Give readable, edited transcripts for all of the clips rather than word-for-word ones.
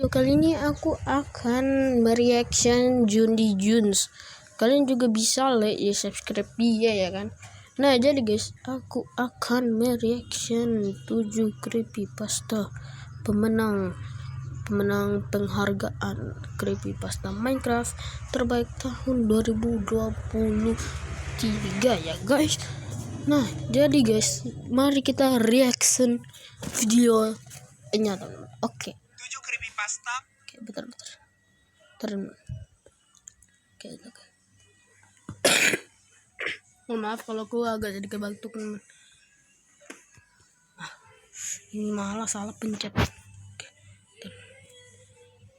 Kali ini aku akan mereaction Jundi Junes. Kalian juga bisa like ya, subscribe dia ya kan. Nah jadi guys, aku akan mereaction 7 creepypasta pemenang penghargaan creepypasta Minecraft terbaik tahun 2023 ya guys. Nah jadi guys, mari kita reaction video nya. Oke. 7 creepypasta. Oke, bentar. Oke. Oh, maaf kalau aku agak jadi kebatuk. Ini malah salah pencet.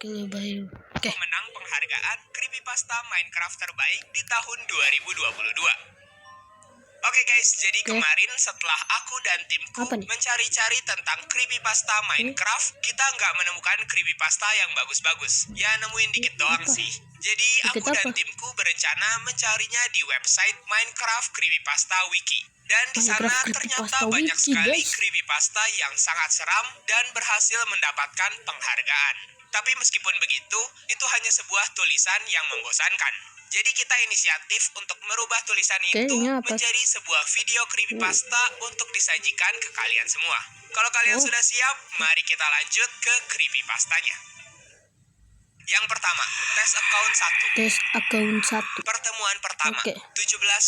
Oke, baik. Oke. Menang penghargaan creepypasta Minecraft terbaik di tahun 2022. Oke guys, jadi kemarin setelah aku dan timku mencari-cari tentang creepypasta Minecraft, kita nggak menemukan creepypasta yang bagus-bagus. Ya nemuin dikit doang sih. Jadi aku dan timku berencana mencarinya di website Minecraft Creepypasta Wiki. Dan di sana ternyata banyak sekali creepypasta yang sangat seram dan berhasil mendapatkan penghargaan. Tapi meskipun begitu, itu hanya sebuah tulisan yang membosankan. Jadi kita inisiatif untuk merubah tulisan itu menjadi sebuah video creepypasta untuk disajikan ke kalian semua. Kalau kalian sudah siap, mari kita lanjut ke creepypastanya. Yang pertama, tes account 1. Pertemuan pertama, 17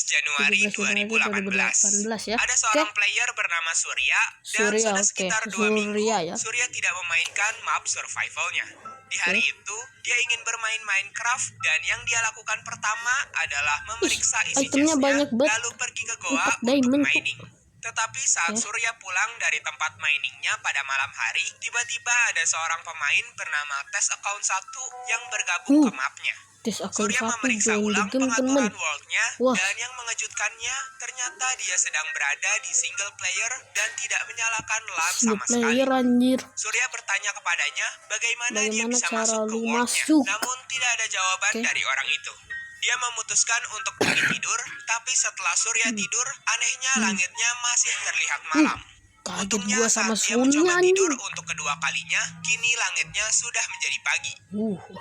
Januari 2018. Ya. Ada seorang player bernama Surya dan sudah sekitar 2 minggu Surya tidak memainkan map survivalnya. Di hari itu, dia ingin bermain Minecraft dan yang dia lakukan pertama adalah memeriksa isi chestnya, lalu pergi ke goa untuk mining. Tetapi saat Surya pulang dari tempat miningnya pada malam hari, tiba-tiba ada seorang pemain bernama Tes Account 1 yang bergabung ke mapnya. Surya memeriksa ulang pengaturan world-nya dan yang mengejutkannya, ternyata dia sedang berada di single player dan tidak menyalakan LAN sama sekali. Surya bertanya kepadanya bagaimana dia bisa masuk ke world-nya, namun tidak ada jawaban dari orang itu. Dia memutuskan untuk pergi tidur, tapi setelah Surya tidur, anehnya langitnya masih terlihat malam. Untungnya saat dia mencoba tidur untuk kedua kalinya, kini langitnya sudah menjadi pagi.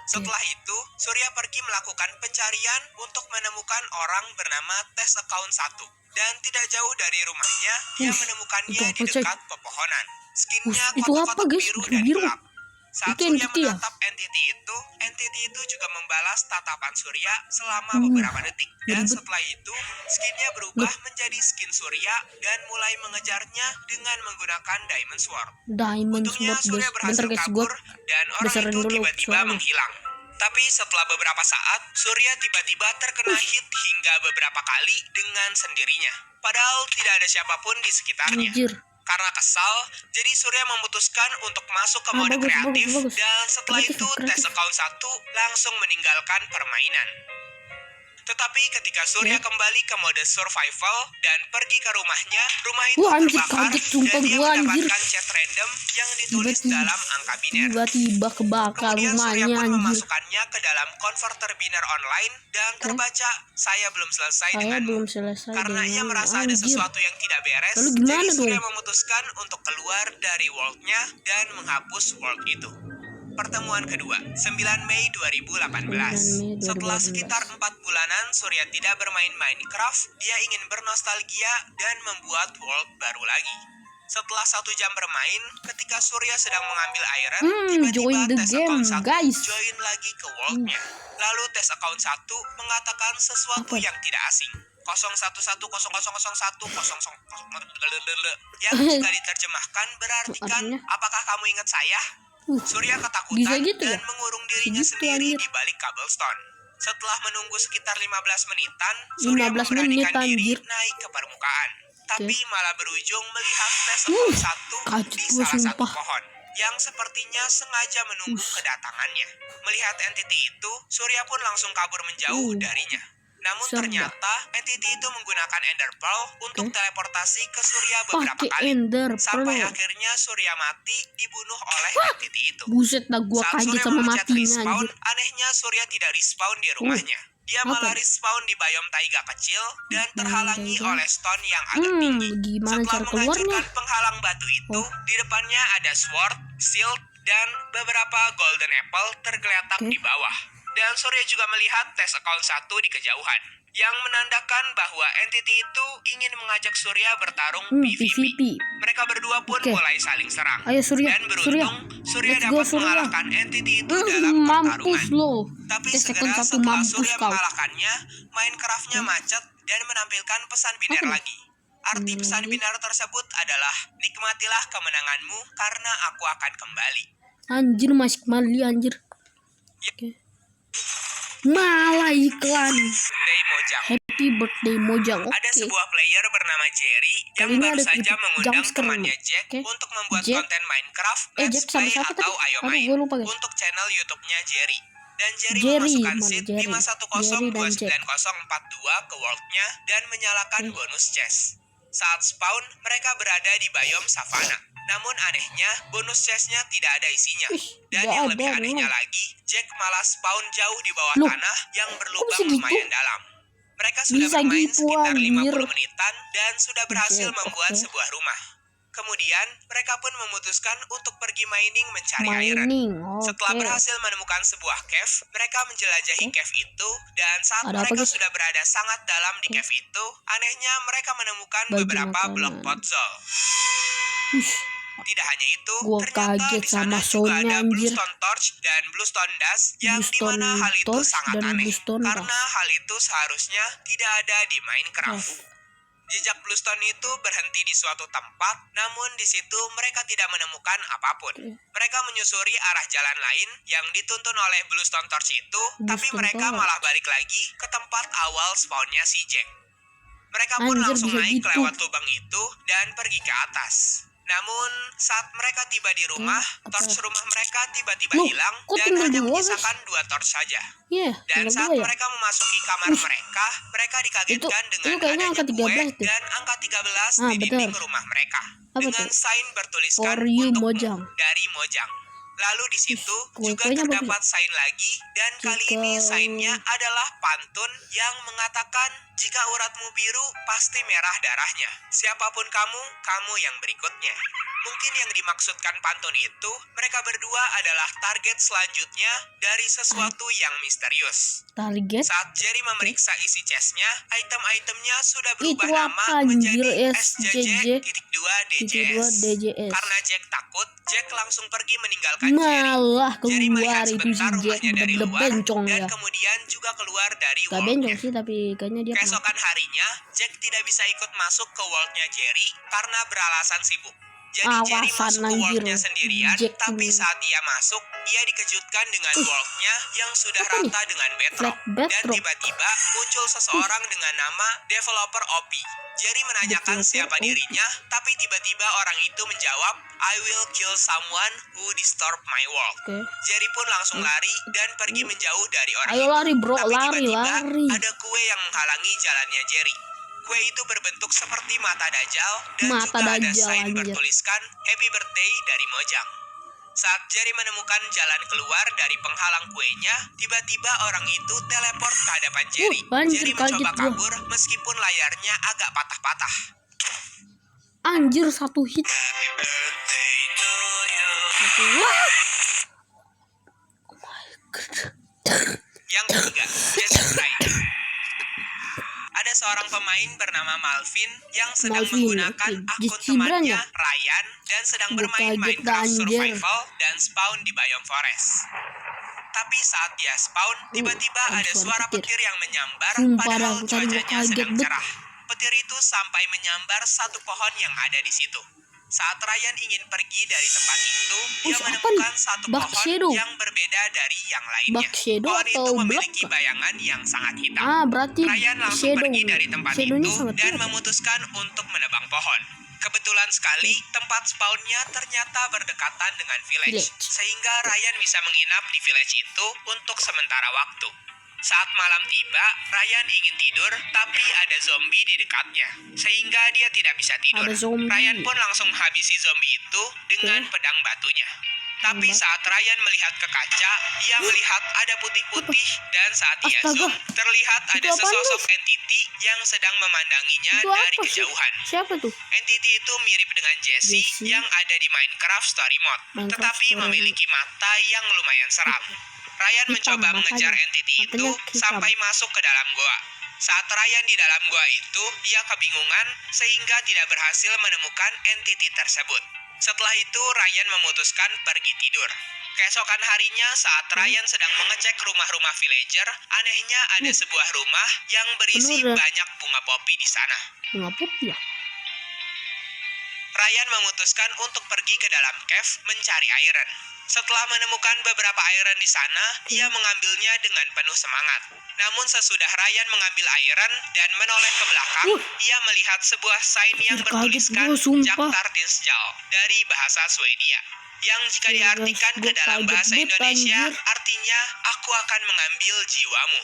Setelah itu, Surya pergi melakukan pencarian untuk menemukan orang bernama Tes Account 1. Dan tidak jauh dari rumahnya, dia menemukannya di dekat pepohonan. Skinnya kotak-kotak biru dan gelap. Saat Surya menatap entity itu juga membalas tatapan Surya selama beberapa detik. Dan setelah itu, skinnya berubah menjadi skin Surya dan mulai mengejarnya dengan menggunakan Diamond Sword. Untungnya Surya berhasil kabur dan orang itu tiba-tiba menghilang. Tapi setelah beberapa saat, Surya tiba-tiba terkena hit hingga beberapa kali dengan sendirinya. Padahal tidak ada siapapun di sekitarnya. Karena kesal, jadi Surya memutuskan untuk masuk ke mode kreatif dan setelah itu Tes Account 1 langsung meninggalkan permainan. Tetapi ketika Surya kembali ke mode survival dan pergi ke rumahnya, rumah itu terbakar dan dia mendapatkan chat random yang ditulis dalam angka biner. Kemudian Surya pun memasukkannya ke dalam konverter biner online dan terbaca, "Saya belum selesai denganmu." Karena ia merasa ada sesuatu yang tidak beres, jadi Surya memutuskan untuk keluar dari world-nya dan menghapus world itu. Pertemuan kedua, 9 Mei 2018. Setelah sekitar 4 bulanan Surya tidak bermain Minecraft, dia ingin bernostalgia dan membuat world baru lagi. Setelah 1 jam bermain, ketika Surya sedang mengambil iron, tiba-tiba Tes Account 1 join lagi ke world-nya. Lalu Tes Account 1 mengatakan sesuatu yang tidak asing. 0110001000 yang jika diterjemahkan berartikan, apakah kamu ingat saya? Surya ketakutan dan mengurung dirinya sendiri di balik cobblestone. Setelah menunggu sekitar 15 menitan, Surya memberanikan diri naik ke permukaan. Tapi malah berujung melihat Tes Account 1 di salah satu pohon yang sepertinya sengaja menunggu kedatangannya. Melihat entity itu, Surya pun langsung kabur menjauh darinya. Namun ternyata entity itu menggunakan Ender Pearl untuk teleportasi ke Surya beberapa kali. Sampai akhirnya Surya mati dibunuh oleh entity itu. Saat Surya memencet respawn, anehnya Surya tidak respawn di rumahnya. Dia malah respawn di biome taiga kecil dan terhalangi oleh stone yang agak tinggi. Setelah menghancurkan penghalang batu itu, di depannya ada sword, shield, dan beberapa golden apple tergeletak di bawah. Dan Surya juga melihat tes account 1 di kejauhan, yang menandakan bahwa entity itu ingin mengajak Surya bertarung PvP. Mereka berdua pun mulai saling serang. Ayo Surya, dan beruntung Surya dapat mengalahkan entity itu dalam pertarungan. Tapi segera setelah Surya mengalahkannya, Minecraft-nya macet dan menampilkan pesan binar lagi. Arti pesan binar tersebut adalah, nikmatilah kemenanganmu karena aku akan kembali. Anjir, masih kembali anjir. Malah iklan. Happy birthday Mojang. Ada sebuah player bernama Jerry yang baru saja mengundang temannya Jack untuk membuat konten Minecraft Let's Play atau Ayo Main untuk channel YouTube-nya Jerry. Dan Jerry memasukkan seed 5102942 ke world-nya dan menyalakan bonus chest. Saat spawn, mereka berada di biome savana. Namun anehnya, bonus chest-nya tidak ada isinya. Dan yang lebih anehnya lagi, Jack malah spawn jauh di bawah tanah yang berlubang lumayan dalam. Mereka sudah bermain sekitar 50 menitan dan sudah berhasil membuat sebuah rumah. Kemudian, mereka pun memutuskan untuk pergi mining mencari iron. Setelah berhasil menemukan sebuah cave, mereka menjelajahi cave itu, dan saat mereka sudah berada sangat dalam di cave itu, anehnya mereka menemukan beberapa blok puzzle. Tidak hanya itu, ternyata di sana juga ada bluestone torch dan bluestone dust, yang dimana hal itu sangat aneh, karena hal itu seharusnya tidak ada di Minecraft. Jejak bluestone itu berhenti di suatu tempat, namun di situ mereka tidak menemukan apapun. Mereka menyusuri arah jalan lain yang dituntun oleh bluestone torch itu, tapi mereka malah balik lagi ke tempat awal spawnnya si Jack. Mereka pun langsung naik lewat lubang itu dan pergi ke atas. Namun, saat mereka tiba di rumah, torch rumah mereka tiba-tiba hilang dan hanya menyisakan 2 torch saja. Dan saat mereka memasuki kamar mereka, mereka dikagetkan dengan adanya kue dan angka 13 di dinding rumah mereka. Dengan sign bertuliskan untuk dari Mojang. Lalu di situ juga terdapat sign lagi, dan kali ini sign-nya adalah pantun yang mengatakan, jika uratmu biru, pasti merah darahnya. Siapapun kamu, kamu yang berikutnya. Mungkin yang dimaksudkan pantun itu, mereka berdua adalah target selanjutnya dari sesuatu yang misterius. Saat Jerry memeriksa isi chestnya, item-itemnya sudah berubah nama menjadi SJJ.2DJS. Karena Jack takut, Jack langsung pergi meninggalkan Jerry melihat sebentar rumahnya dari luar, dan kemudian juga keluar dari world-nya. Keesokan harinya, Jack tidak bisa ikut masuk ke world-nya Jerry karena beralasan sibuk. Jadi Jerry masuk ke world-nya sendirian, tapi saat dia masuk, dia dikejutkan dengan world-nya yang sudah rata dengan bedrock. Dan tiba-tiba muncul seseorang dengan nama Developer OP. Jerry menanyakan siapa dirinya, tapi tiba-tiba orang itu menjawab, I will kill someone who disturb my world. Jerry pun langsung lari dan pergi menjauh dari orang itu. Tapi tiba-tiba ada kue yang menghalangi jalannya Jerry. Kue itu berbentuk seperti mata Dajjal dan juga ada sign bertuliskan Happy Birthday dari Mojang. Saat Jerry menemukan jalan keluar dari penghalang kuenya, tiba-tiba orang itu teleport ke hadapan Jerry. Jerry mencoba kabur meskipun layarnya agak patah-patah. Anjir, 1 hit. Yang ketiga, Desert Rider. Ada seorang pemain bernama Malvin yang sedang menggunakan akun temannya Ryan dan sedang bermain Minecraft Survival dan spawn di biome forest. Tapi saat dia spawn, tiba-tiba ada suara petir yang menyambar padahal cuacanya sedang cerah. Petir itu sampai menyambar satu pohon yang ada di situ. Saat Ryan ingin pergi dari tempat itu, dia menemukan satu pohon yang berbeda dari yang lainnya. Pohon itu memiliki bayangan yang sangat hitam. Ryan langsung pergi dari tempat itu dan memutuskan untuk menebang pohon. Kebetulan sekali, tempat spawnnya ternyata berdekatan dengan village, sehingga Ryan bisa menginap di village itu untuk sementara waktu. Saat malam tiba, Ryan ingin tidur, tapi ada zombie di dekatnya, sehingga dia tidak bisa tidur. Ryan pun langsung menghabisi zombie itu dengan pedang batunya. Tapi saat Ryan melihat ke kaca, ia melihat ada putih-putih dan saat ia zoom, terlihat ada sesosok entiti yang sedang memandanginya dari kejauhan. Siapa tuh? Entiti itu mirip dengan Jesse yang ada di Minecraft Story Mode, tetapi memiliki mata yang lumayan seram. Ryan mencoba mengejar entiti itu sampai masuk ke dalam goa. Saat Ryan di dalam goa itu, ia kebingungan sehingga tidak berhasil menemukan entiti tersebut. Setelah itu, Ryan memutuskan pergi tidur. Keesokan harinya, saat Ryan sedang mengecek rumah-rumah villager, anehnya ada sebuah rumah yang berisi banyak bunga poppy di sana. Bunga poppy ya? Ryan memutuskan untuk pergi ke dalam cave mencari iron. Setelah menemukan beberapa iron di sana, ia mengambilnya dengan penuh semangat. Namun sesudah Ryan mengambil iron dan menoleh ke belakang, ia melihat sebuah sign yang bertuliskan Jak Tartinsjal dari bahasa Swedia. Yang jika diartikan ke dalam bahasa Indonesia, artinya aku akan mengambil jiwamu.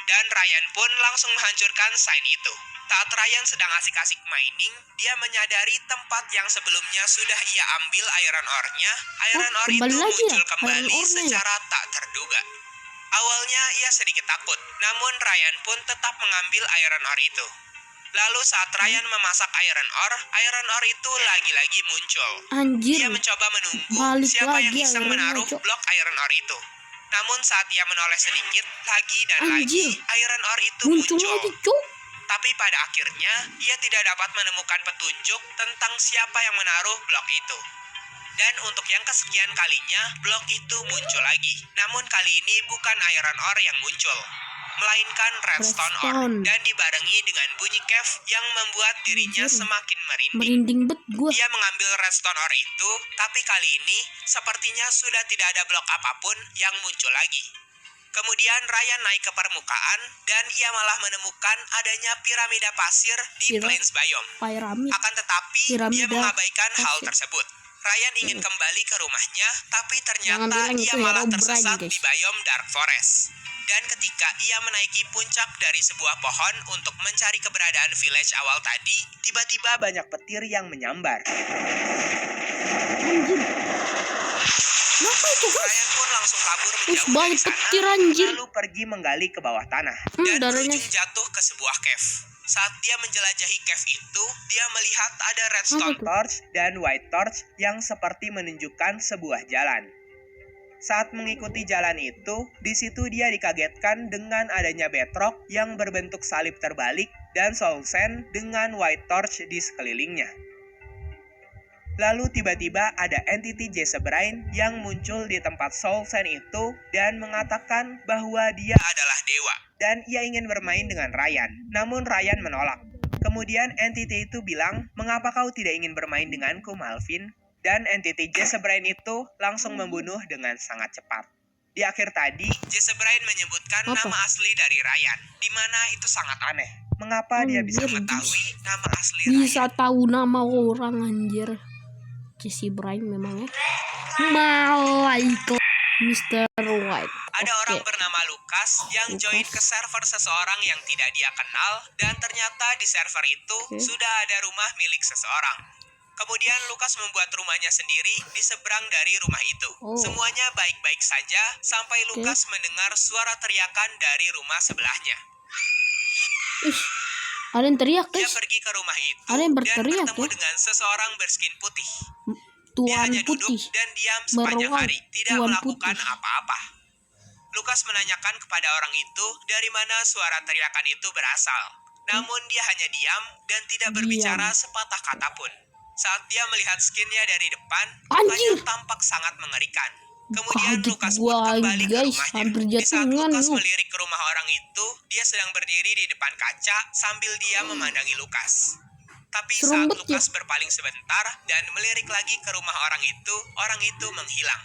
Dan Ryan pun langsung menghancurkan sign itu. Saat Ryan sedang asik-asik mining, dia menyadari tempat yang sebelumnya sudah ia ambil iron ore-nya. Iron ore itu muncul kembali secara tak terduga. Awalnya ia sedikit takut, namun Ryan pun tetap mengambil iron ore itu. Lalu saat Ryan memasak iron ore itu lagi-lagi muncul. Dia mencoba menunggu siapa yang iseng menaruh blok iron ore itu. Namun saat ia menoleh sedikit, lagi dan lagi, iron ore itu muncul. Tapi pada akhirnya, ia tidak dapat menemukan petunjuk tentang siapa yang menaruh blok itu. Dan untuk yang kesekian kalinya, blok itu muncul lagi. Namun kali ini bukan iron ore yang muncul, melainkan redstone ore. Dan dibarengi dengan bunyi cave yang membuat dirinya semakin merinding. Dia mengambil redstone ore itu, tapi kali ini sepertinya sudah tidak ada blok apapun yang muncul lagi. Kemudian Ryan naik ke permukaan dan ia malah menemukan adanya piramida pasir di Plains Biome. Akan tetapi dia mengabaikan hal tersebut. Ryan ingin kembali ke rumahnya, tapi ternyata ia malah tersesat di biome Dark Forest. Dan ketika ia menaiki puncak dari sebuah pohon untuk mencari keberadaan village awal tadi, tiba-tiba banyak petir yang menyambar. Ryan pun langsung kabur menjauh dari sana, lalu pergi menggali ke bawah tanah dan berujung jatuh ke sebuah cave. Saat dia menjelajahi cave itu, dia melihat ada redstone torch dan white torch yang seperti menunjukkan sebuah jalan. Saat mengikuti jalan itu, di situ dia dikagetkan dengan adanya bedrock yang berbentuk salib terbalik dan soul sand dengan white torch di sekelilingnya. Lalu tiba-tiba ada entity Jesebrain yang muncul di tempat soul sand itu dan mengatakan bahwa dia adalah dewa dan ia ingin bermain dengan Ryan. Namun Ryan menolak. Kemudian entity itu bilang, "Mengapa kau tidak ingin bermain denganku, Malvin?" Dan entity Jesebrain itu langsung membunuh dengan sangat cepat. Di akhir tadi, Jesebrain menyebutkan nama asli dari Ryan, di mana itu sangat aneh. Mengapa dia bisa mengetahui nama asli Ryan? Bisa tahu nama orang, anjir. Jesebrain memangnya malaikat Mr. White. Ada orang bernama Lucas yang join ke server seseorang yang tidak dia kenal, dan ternyata di server itu sudah ada rumah milik seseorang. Kemudian Lucas membuat rumahnya sendiri di seberang dari rumah itu. Semuanya baik-baik saja sampai Lucas mendengar suara teriakan dari rumah sebelahnya. Ada yang teriak, guys. Dia pergi ke rumah itu dan bertemu dengan seseorang berskin putih. Dia hanya duduk dan diam sepanjang hari, tidak melakukan apa-apa. Lucas menanyakan kepada orang itu dari mana suara teriakan itu berasal. Namun dia hanya diam dan tidak berbicara sepatah kata pun. Saat dia melihat skinnya dari depan, mukanya tampak sangat mengerikan. Kemudian Lucas pun kembali ke rumahnya. Di saat Lucas melirik ke rumah orang itu, dia sedang berdiri di depan kaca sambil dia memandangi Lucas. Tapi saat Lucas berpaling sebentar dan melirik lagi ke rumah orang itu menghilang.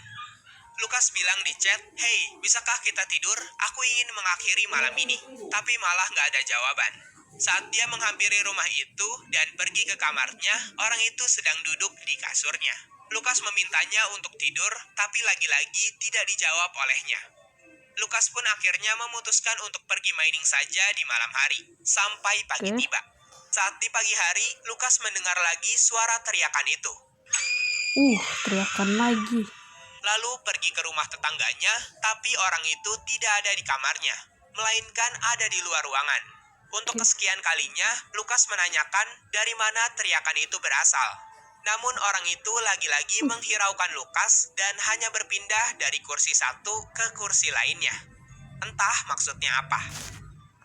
Lucas bilang di chat, "Hey, bisakah kita tidur? Aku ingin mengakhiri malam ini." Tapi malah nggak ada jawaban. Saat dia menghampiri rumah itu dan pergi ke kamarnya, orang itu sedang duduk di kasurnya. Lucas memintanya untuk tidur, tapi lagi-lagi tidak dijawab olehnya. Lucas pun akhirnya memutuskan untuk pergi mining saja di malam hari, sampai pagi tiba. Saat di pagi hari, Lucas mendengar lagi suara teriakan itu. Teriakan lagi. lalu pergi ke rumah tetangganya, tapi orang itu tidak ada di kamarnya, melainkan ada di luar ruangan. Untuk kesekian kalinya, Lukas menanyakan dari mana teriakan itu berasal. Namun orang itu lagi-lagi menghiraukan Lukas dan hanya berpindah dari kursi satu ke kursi lainnya. Entah maksudnya apa.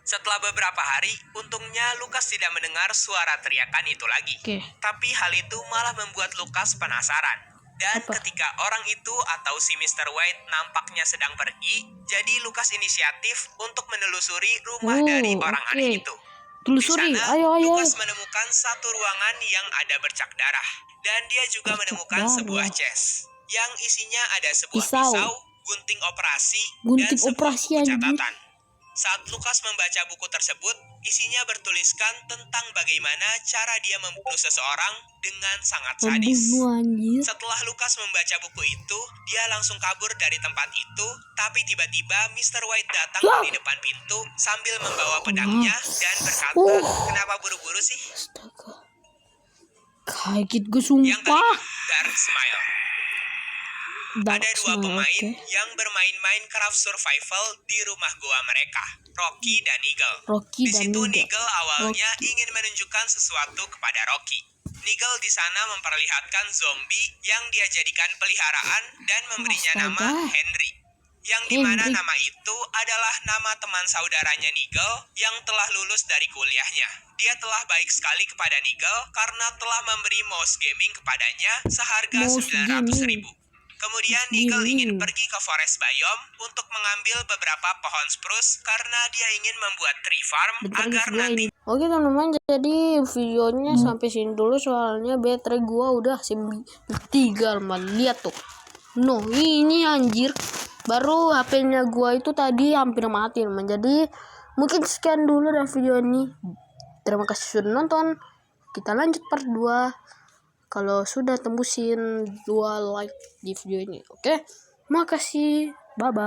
Setelah beberapa hari, untungnya Lukas tidak mendengar suara teriakan itu lagi. Tapi hal itu malah membuat Lukas penasaran. Dan ketika orang itu atau si Mr. White nampaknya sedang pergi, jadi Lukas inisiatif untuk menelusuri rumah dari orang aneh itu. Di sana, Lukas menemukan satu ruangan yang ada bercak darah. Dan dia juga menemukan sebuah chest yang isinya ada sebuah pisau, gunting operasi, dan sebuah buku catatan. Saat Lukas membaca buku tersebut, isinya bertuliskan tentang bagaimana cara dia membunuh seseorang dengan sangat sadis. Setelah Lukas membaca buku itu, dia langsung kabur dari tempat itu, tapi tiba-tiba Mr. White datang di depan pintu sambil membawa pedangnya dan berkata, "Kenapa buru-buru sih?" Kaget gue sumpah. Yang kelima, Dark Smile. Ada dua pemain yang bermain Minecraft Survival di rumah goa mereka, Rocky dan Nigel. Di situ Nigel awalnya ingin menunjukkan sesuatu kepada Rocky. Nigel di sana memperlihatkan zombie yang dia jadikan peliharaan dan memberinya nama Henry. Yang dimana nama itu adalah nama teman saudaranya Nigel yang telah lulus dari kuliahnya. Dia telah baik sekali kepada Nigel karena telah memberi mouse gaming kepadanya seharga 900.000. Kemudian Nigel ingin pergi ke forest biome untuk mengambil beberapa pohon spruce karena dia ingin membuat tree farm agar nanti. Oke teman-teman, jadi videonya sampai sini dulu soalnya baterai gua udah 3 lihat tuh. No, ini anjir. Baru HP-nya gua itu tadi hampir mati teman. Jadi mungkin sekian dulu dari video ini. Terima kasih sudah nonton. Kita lanjut part 2. Kalau sudah tembusin 2 like di video ini, oke? Makasih, bye bye.